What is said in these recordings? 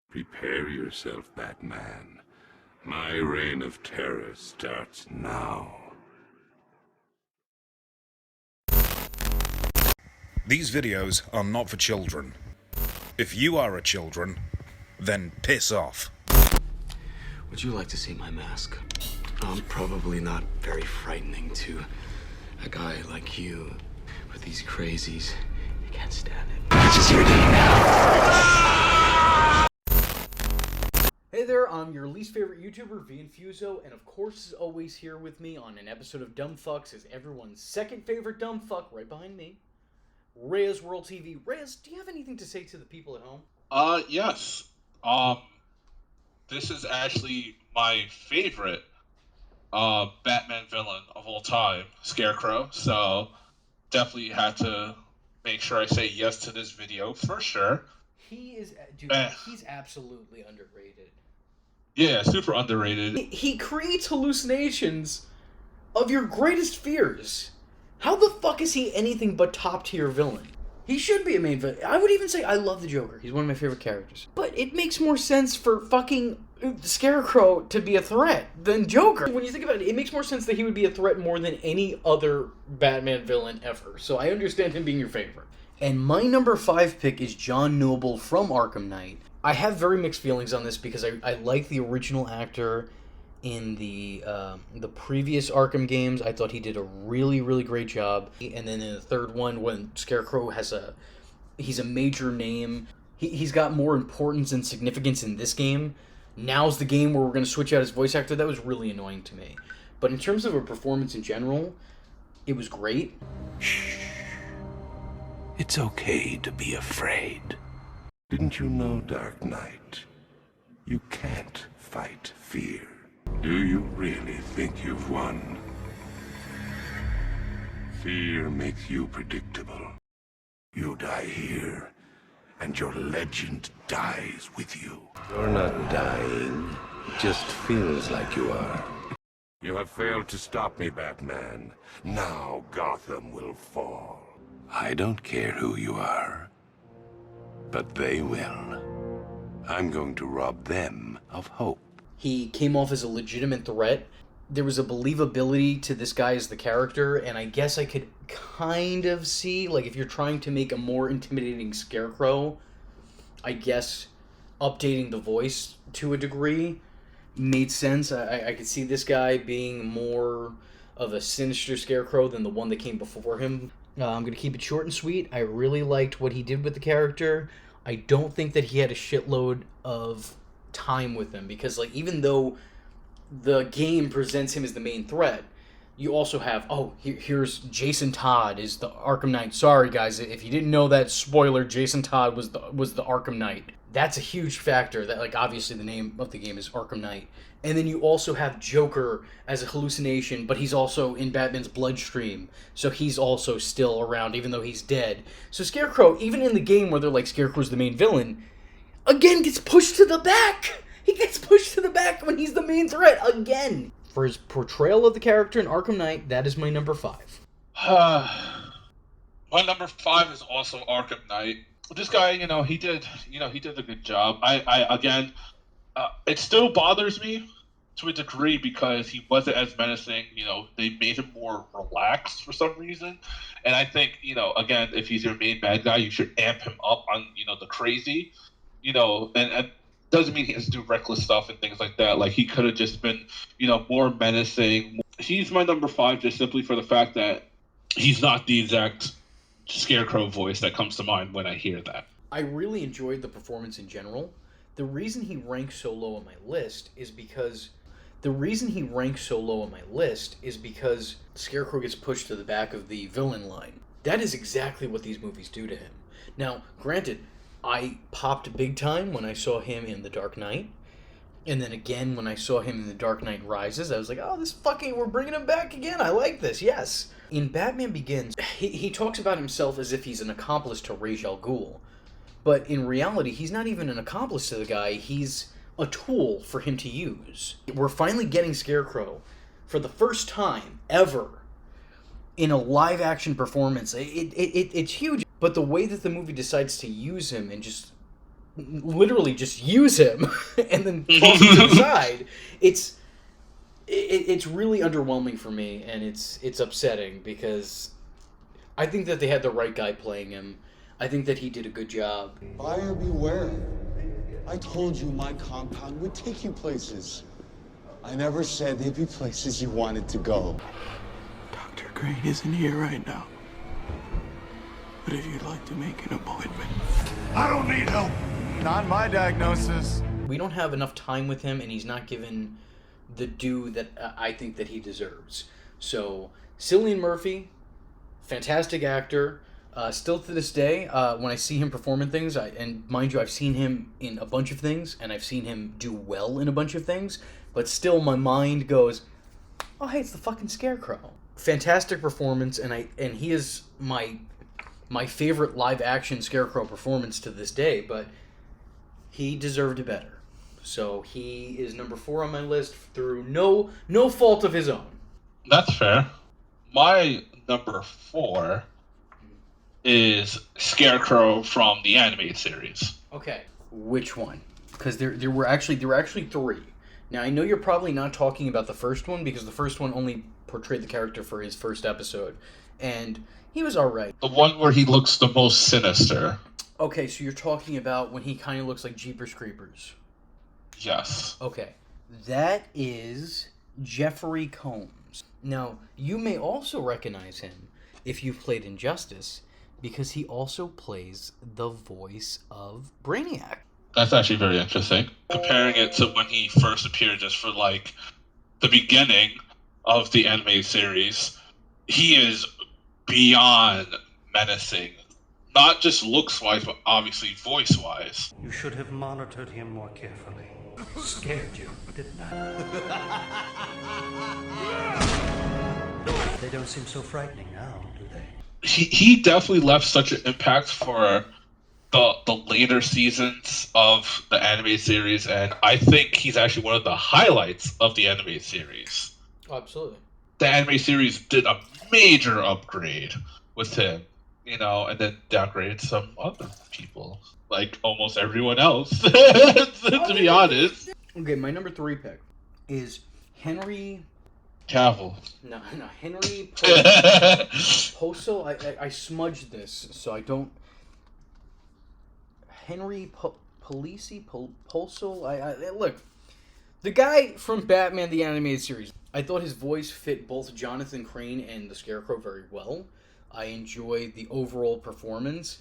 Prepare yourself, Batman. My reign of terror starts now. These videos are not for children. If you are a children, then piss off. Would you like to see my mask? Probably not very frightening to a guy like you, but these crazies, you can't stand it. I just hear it now. Hey there, I'm your least favorite YouTuber, Infuso, and of course is always here with me on an episode of Dumb Fucks is everyone's second favorite dumb fuck right behind me, ReyesWorldTV. Reyes, do you have anything to say to the people at home? Yes. This is actually my favorite Batman villain of all time, Scarecrow. So definitely had to make sure I say yes to this video for sure. He is, dude, he's absolutely underrated. Yeah, super underrated. He creates hallucinations of your greatest fears. How the fuck is he anything but top tier villain? He should be a main villain. I would even say I love the Joker. He's one of my favorite characters. But it makes more sense for fucking Scarecrow to be a threat than Joker. When you think about it, it makes more sense that he would be a threat more than any other Batman villain ever. So I understand him being your favorite. And my number 5 pick is John Noble from Arkham Knight. I have very mixed feelings on this because I like the original actor in the previous Arkham games. I thought he did a really, really great job. And then in the third one, when Scarecrow he's a major name, he's got more importance and significance in this game. Now's the game where we're going to switch out his voice actor. That was really annoying to me. But in terms of a performance in general, it was great. Shh. It's okay to be afraid. Didn't you know, Dark Knight? You can't fight fear. Do you really think you've won? Fear makes you predictable. You die here, and your legend dies with you. You're not dying. It just feels like you are. You have failed to stop me, Batman. Now Gotham will fall. I don't care who you are, but they will. I'm going to rob them of hope. He came off as a legitimate threat. There was a believability to this guy as the character, and I guess I could kind of see, like, if you're trying to make a more intimidating Scarecrow, I guess updating the voice to a degree made sense. I could see this guy being more of a sinister Scarecrow than the one that came before him. I'm going to keep it short and sweet. I really liked what he did with the character. I don't think that he had a shitload of time with him, because, like, even though the game presents him as the main threat, you also have, here's Jason Todd is the Arkham Knight. Sorry guys, if you didn't know that, spoiler, Jason Todd was the Arkham Knight. That's a huge factor. That, like, obviously the name of the game is Arkham Knight. And then you also have Joker as a hallucination, but he's also in Batman's bloodstream, so he's also still around, even though he's dead. So Scarecrow, even in the game where they're like Scarecrow's the main villain, again gets pushed to the back! He gets pushed to the back when he's the main threat, again! For his portrayal of the character in Arkham Knight, that is my number 5. My number 5 is also Arkham Knight. This guy, he did a good job. Again, it still bothers me to a degree because he wasn't as menacing. They made him more relaxed for some reason. And I think, again, if he's your main bad guy, you should amp him up on, the crazy, and doesn't mean he has to do reckless stuff and things like that. Like, he could have just been, more menacing. He's my number 5 just simply for the fact that he's not the exact Scarecrow voice that comes to mind when I hear that. I really enjoyed the performance in general. The reason he ranks so low on my list is because Scarecrow gets pushed to the back of the villain line. That is exactly what these movies do to him. Now, granted, I popped big time when I saw him in The Dark Knight. And then again, when I saw him in The Dark Knight Rises, I was like, we're bringing him back again. I like this, yes. In Batman Begins, he talks about himself as if he's an accomplice to Ra's al Ghul. But in reality, he's not even an accomplice to the guy. He's a tool for him to use. We're finally getting Scarecrow for the first time ever in a live-action performance. It's huge. But the way that the movie decides to use him and just literally just use him and then toss him to the side. It's really underwhelming for me, and it's upsetting because I think that they had the right guy playing him. I think that he did a good job. Buyer beware. I told you my compound would take you places. I never said there'd be places you wanted to go. Dr. Crane isn't here right now. But if you'd like to make an appointment... I don't need help. Not my diagnosis. We don't have enough time with him, and he's not given the due that I think that he deserves. So, Cillian Murphy, fantastic actor. Still to this day, when I see him perform in things, and mind you, I've seen him in a bunch of things, and I've seen him do well in a bunch of things, but still my mind goes, oh, hey, it's the fucking Scarecrow. Fantastic performance, and he is my favorite live-action Scarecrow performance to this day, but he deserved it better. So he is number 4 on my list through no fault of his own. That's fair. My number 4 is Scarecrow from the animated series. Okay, which one? Because there were actually 3. Now I know you're probably not talking about the first one because the first one only portrayed the character for his first episode, and he was all right. The one where he looks the most sinister. Okay, so you're talking about when he kind of looks like Jeepers Creepers. Yes. Okay, that is Jeffrey Combs. Now you may also recognize him if you've played Injustice, because he also plays the voice of Brainiac. That's actually very interesting. Comparing it to when he first appeared just for, like, the beginning of the animated series, he is beyond menacing. Not just looks-wise, but obviously voice-wise. You should have monitored him more carefully. Scared you, didn't I? They don't seem so frightening now, do they? He definitely left such an impact for the later seasons of the animated series, and I think he's actually one of the highlights of the animated series. Oh, absolutely. The animated series did a major upgrade with him, and then downgraded some other people, like almost everyone else, to be honest. Okay, my number 3 pick is Henry... Cavill. No, Henry Poso. I smudged this, so I don't... Henry Poso? Look, the guy from Batman the Animated Series, I thought his voice fit both Jonathan Crane and the Scarecrow very well. I enjoyed the overall performance.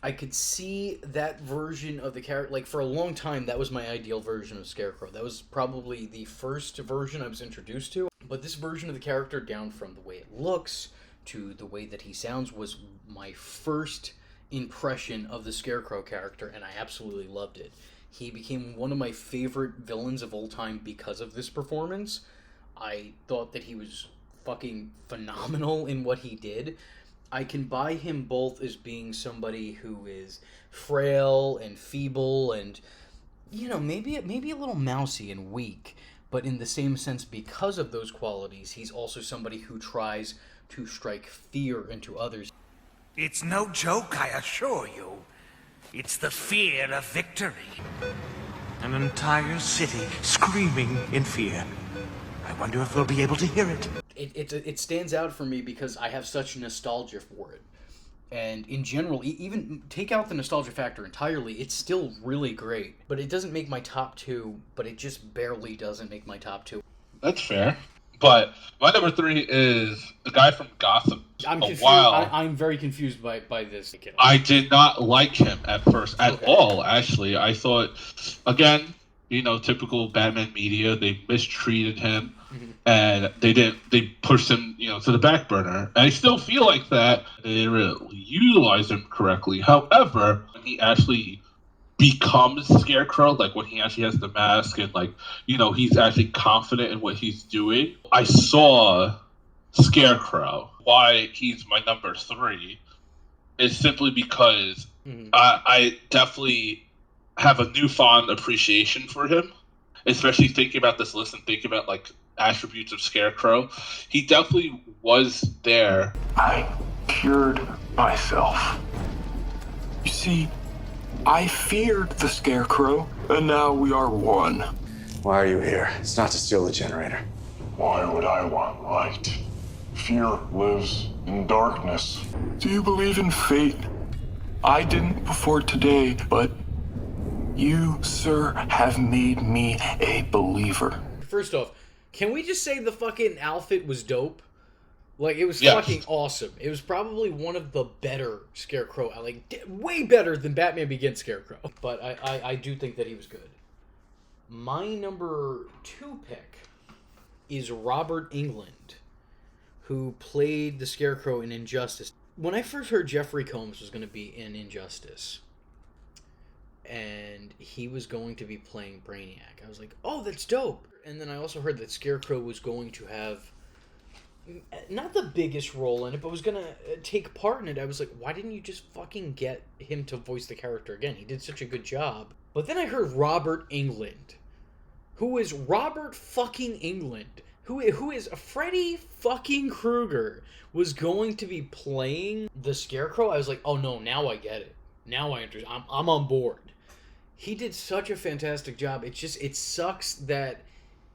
I could see that version of the character, like, for a long time, that was my ideal version of Scarecrow. That was probably the first version I was introduced to. But this version of the character, down from the way it looks to the way that he sounds, was my first impression of the Scarecrow character, and I absolutely loved it. He became one of my favorite villains of all time because of this performance. I thought that he was fucking phenomenal in what he did. I can buy him both as being somebody who is frail and feeble and, maybe a little mousy and weak, but in the same sense, because of those qualities, he's also somebody who tries to strike fear into others. It's no joke, I assure you. It's the fear of victory. An entire city screaming in fear. I wonder if we'll be able to hear it. It stands out for me because I have such nostalgia for it. And in general, even take out the nostalgia factor entirely, it's still really great. But it doesn't make my top 2, but it just barely doesn't make my top 2. That's fair. But my number 3 is the guy from Gotham. I'm confused. I'm very confused by this. I did not like him at first at all, actually. I thought, again, typical Batman media, they mistreated him. Mm-hmm. And they pushed him, to the back burner. And I still feel like that. They didn't really utilize him correctly. However, when he actually becomes Scarecrow, like when he actually has the mask and, like, he's actually confident in what he's doing, I saw Scarecrow. Why he's my number 3 is simply because I definitely have a newfound appreciation for him, especially thinking about this list and thinking about, like, attributes of Scarecrow. He definitely was there. I cured myself. You see, I feared the Scarecrow, and now we are one. Why are you here? It's not to steal the generator. Why would I want light? Fear lives in darkness. Do you believe in fate? I didn't before today, but you, sir, have made me a believer. First off, can we just say the fucking outfit was dope? Like, it was Yes. fucking awesome. It was probably one of the better Scarecrow, like, way better than Batman Begins Scarecrow. But I do think that he was good. My number 2 pick is Robert Englund, who played the Scarecrow in Injustice. When I first heard Jeffrey Combs was going to be in Injustice, and he was going to be playing Brainiac, I was like, oh, that's dope. And then I also heard that Scarecrow was going to have not the biggest role in it, but was going to take part in it. I was like, why didn't you just fucking get him to voice the character again? He did such a good job. But then I heard Robert Englund, who is Robert fucking Englund, who is Freddy fucking Krueger, was going to be playing the Scarecrow. I was like, oh no, now I get it. Now I understand. I'm on board. He did such a fantastic job. It sucks that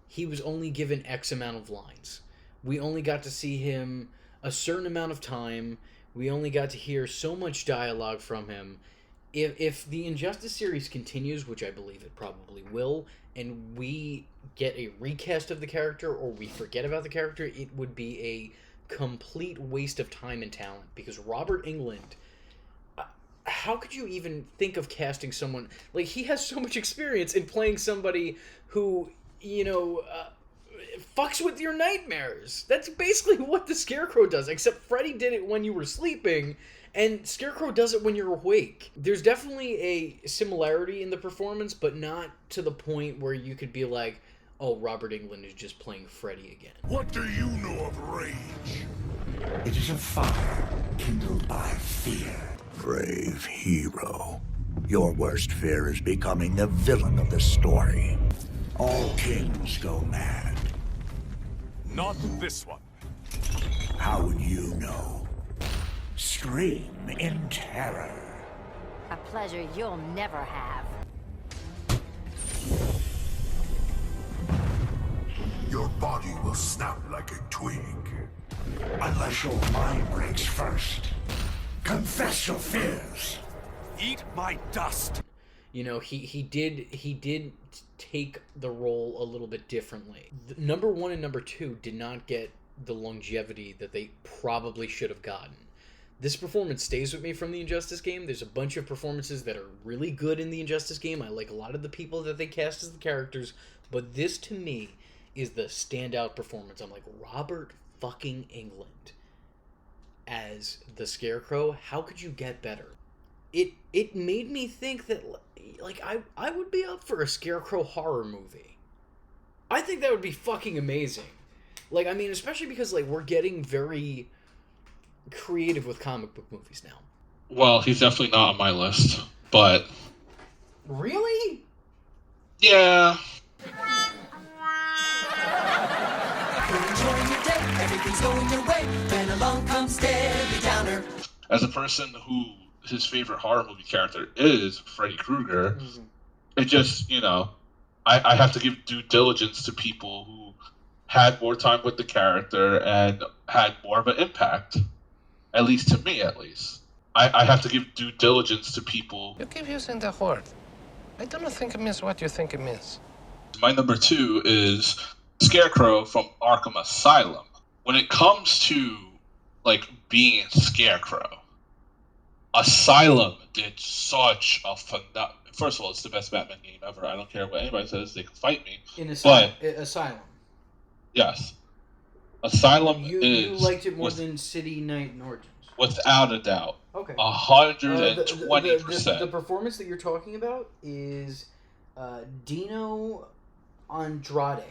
he was only given X amount of lines. We only got to see him a certain amount of time. We only got to hear so much dialogue from him. If the Injustice series continues, which I believe it probably will, and we get a recast of the character or we forget about the character, it would be a complete waste of time and talent. Because Robert Englund, how could you even think of casting someone? Like, he has so much experience in playing somebody who, fucks with your nightmares. That's basically what the Scarecrow does, except Freddy did it when you were sleeping, and Scarecrow does it when you're awake. There's definitely a similarity in the performance, but not to the point where you could be like, oh, Robert Englund is just playing Freddy again. What do you know of rage? It is a fire kindled by fear. Brave hero. Your worst fear is becoming the villain of the story. All kings go mad. Not this one. How would you know? Scream in terror. A pleasure you'll never have. Your body will snap like a twig. Unless your mind breaks first. Confess your fears. Eat my dust. He did take the role a little bit differently. Number 1 and number 2 did not get the longevity that they probably should have gotten. This performance stays with me from the Injustice game. There's a bunch of performances that are really good in the Injustice game. I like a lot of the people that they cast as the characters, but this to me is the standout performance. I'm like, Robert fucking Englund as the Scarecrow, how could you get better? It made me think that, like, I would be up for a Scarecrow horror movie. I think that would be fucking amazing. Like, I mean, especially because, like, we're getting very creative with comic book movies now. Well, he's definitely not on my list, but... Really? Yeah. Everything's going your way, then along comes Debbie Downer. As a person who his favorite horror movie character is Freddy Krueger, it just, I have to give due diligence to people who had more time with the character and had more of an impact. At least to me, at least. I have to give due diligence to people. You keep using the word. I don't think it means what you think it means. My number 2 is Scarecrow from Arkham Asylum. When it comes to, like, being Scarecrow, Asylum did such a First of all, it's the best Batman game ever. I don't care what anybody says. They can fight me. Asylum. Yes. Asylum you liked it more than City, Night, and Origins. Without a doubt. Okay. 120%. The performance that you're talking about is DINO Andrade.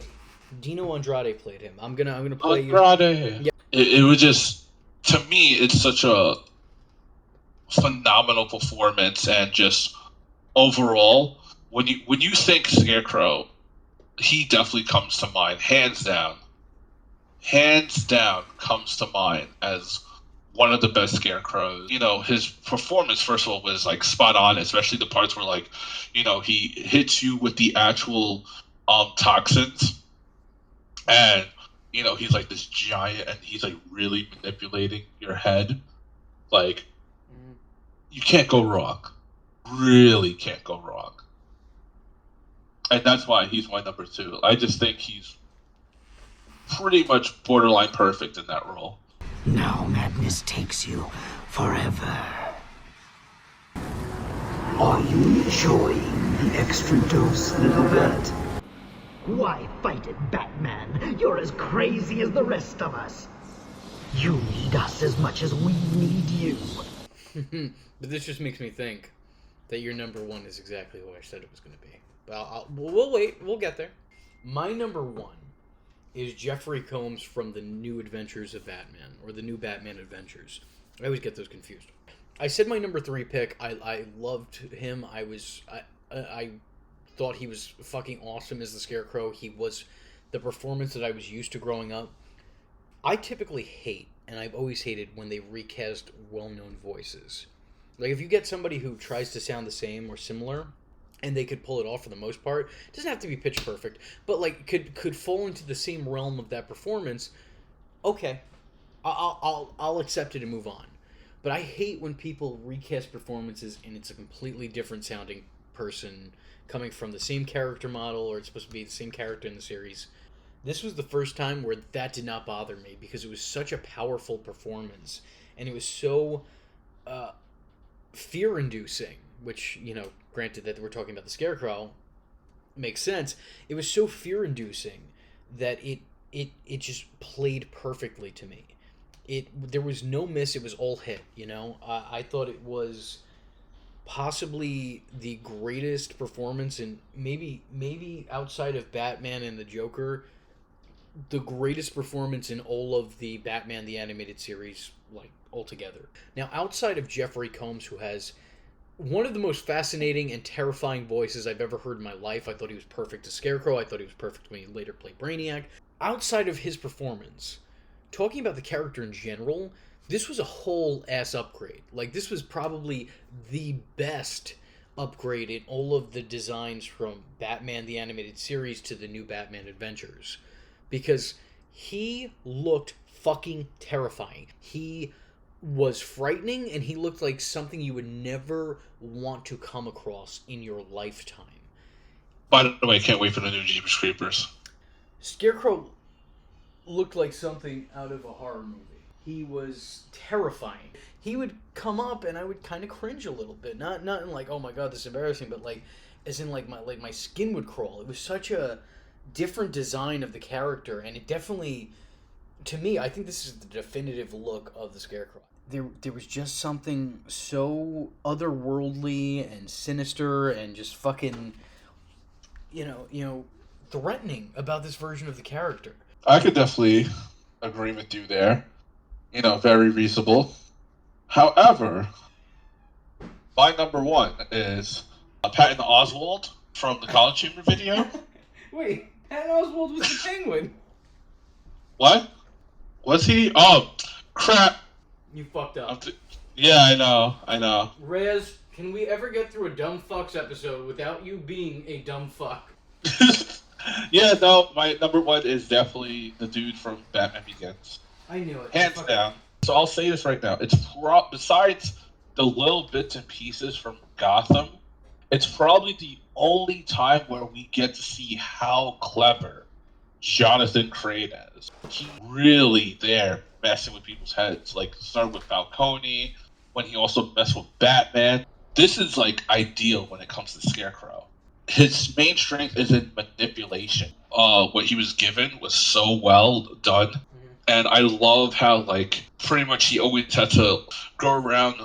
DINO Andrade played him. I'm gonna play Andrade. Yeah. It was just, to me, it's such a phenomenal performance, and just overall, when you think Scarecrow, he definitely comes to mind, hands down comes to mind as one of the best Scarecrows. You know, his performance, first of all, was like spot on, especially the parts where, like, you know, he hits you with the actual toxins, and you know, he's like this giant, and he's like really manipulating your head. Like, you can't go wrong. Really can't go wrong. And that's why he's my number 2. I just think he's pretty much borderline perfect in that role. Now madness takes you forever. Are you enjoying the extra dose, little bat? Why fight it, Batman? You're as crazy as the rest of us. You need us as much as we need you. But this just makes me think that your number 1 is exactly who I said it was going to be. But we'll wait. We'll get there. My number 1 is Jeffrey Combs from the New Adventures of Batman, or the New Batman Adventures. I always get those confused. I said my number 3 pick. I loved him. I thought he was fucking awesome as the Scarecrow. He was the performance that I was used to growing up. I typically hate, and I've always hated, when they recast well-known voices. Like, if you get somebody who tries to sound the same or similar, and they could pull it off for the most part, it doesn't have to be pitch perfect, but, like, could fall into the same realm of that performance, okay, I'll accept it and move on. But I hate when people recast performances and it's a completely different sounding person coming from the same character model, or it's supposed to be the same character in the series. This was the first time where that did not bother me, because it was such a powerful performance, and it was so fear-inducing, which, you know, granted that we're talking about the Scarecrow, makes sense. It was so fear-inducing that it just played perfectly to me. There was no miss, it was all hit, you know? I thought it was possibly the greatest performance, and maybe outside of Batman and the Joker, the greatest performance in all of the Batman the Animated Series, like, altogether. Now, outside of Jeffrey Combs, who has one of the most fascinating and terrifying voices I've ever heard in my life, I thought he was perfect as Scarecrow, I thought he was perfect when he later played Brainiac. Outside of his performance, talking about the character in general, this was a whole ass upgrade. Like, this was probably the best upgrade in all of the designs from Batman the Animated Series to the New Batman Adventures. Because he looked fucking terrifying. He was frightening, and he looked like something you would never want to come across in your lifetime. By the way, I can't wait for the new Jeepers Creepers. Scarecrow looked like something out of a horror movie. He was terrifying. He would come up, and I would kind of cringe a little bit. Not in like, oh my god, this is embarrassing, but like, as in like my skin would crawl. It was such a different design of the character, and it definitely, to me, I think this is the definitive look of the Scarecrow. There was just something so otherworldly and sinister and just fucking, you know, threatening about this version of the character. I could definitely agree with you there. You know, very reasonable. However, my number 1 is Patton Oswalt from the College Humor video. Wait, Patton Oswalt was the Penguin. What? Was he? Oh, crap. You fucked up. Yeah, I know. Reyes, can we ever get through a dumb fucks episode without you being a dumb fuck? Yeah, no, my number 1 is definitely the dude from Batman Begins. I knew it. Hands down. So I'll say this right now. It's besides the little bits and pieces from Gotham, it's probably the only time where we get to see how clever Jonathan Crane is. He's really there messing with people's heads. Like, started with Falcone, when he also messed with Batman. This is, like, ideal when it comes to Scarecrow. His main strength is in manipulation. What he was given was so well done. And I love how, like, pretty much he always had to go around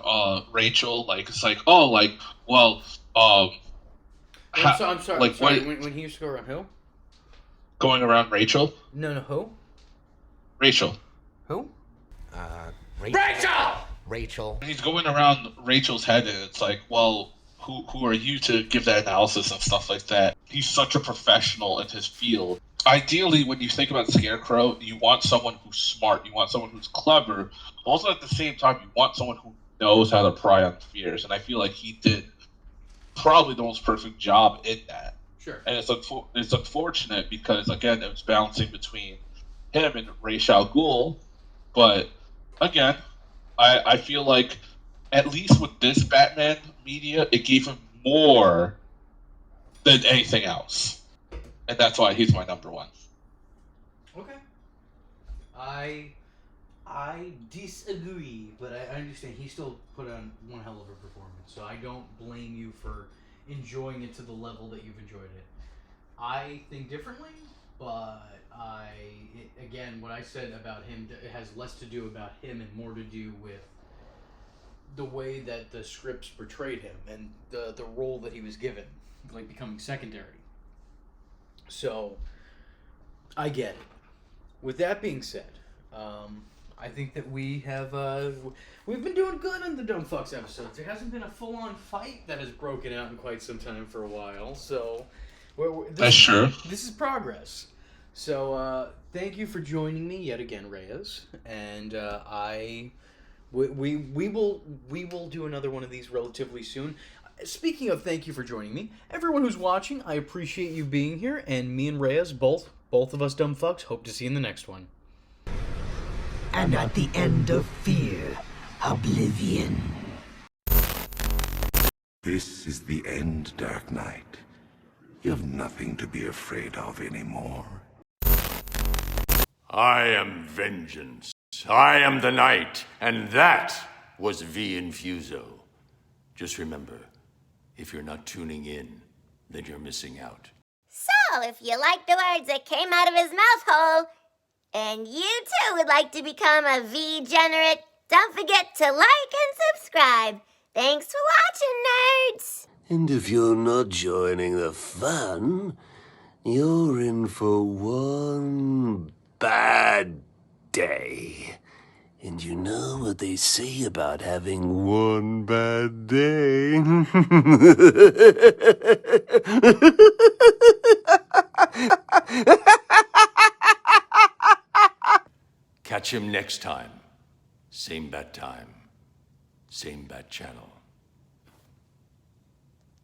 Rachel. Like, it's like, oh, like, well, I'm sorry. Like, sorry. When he used to go around who? Going around Rachel? No, who? Rachel. Who? Rachel! He's going around Rachel's head, and it's like, well, who are you to give that analysis and stuff like that? He's such a professional in his field. Ideally, when you think about Scarecrow, you want someone who's smart, you want someone who's clever, but also at the same time, you want someone who knows how to pry on fears. And I feel like he did probably the most perfect job in that. Sure. And it's unfortunate because, again, it was balancing between him and Ra's al Ghul. But, again, I feel like, at least with this Batman media, it gave him more than anything else. And that's why he's my number one. Okay. I disagree, but I understand he still put on one hell of a performance, so I don't blame you for enjoying it to the level that you've enjoyed it. I think differently, but again, what I said about him, it has less to do about him and more to do with the way that the scripts portrayed him and the role that he was given, like becoming secondary. So, I get it. With that being said, I think that we've been doing good on the Dumb Fucks episodes. There hasn't been a full-on fight that has broken out in quite some time for a while, so that's true. This is progress. So thank you for joining me yet again, Reyes, and we will do another one of these relatively soon. Speaking of thank you for joining me, everyone who's watching, I appreciate you being here, and me and Reyes, both of us dumb fucks, hope to see you in the next one. And at the end of fear, oblivion. This is the end, Dark Knight. You have nothing to be afraid of anymore. I am vengeance. I am the night, and that was V Infuso. Just remember, if you're not tuning in, then you're missing out. So, if you like the words that came out of his mouth hole, and you too would like to become a V-generate, don't forget to like and subscribe. Thanks for watching, nerds! And if you're not joining the fun, you're in for one bad day. And you know what they say about having one bad day? Catch him next time. Same bat time. Same bat channel.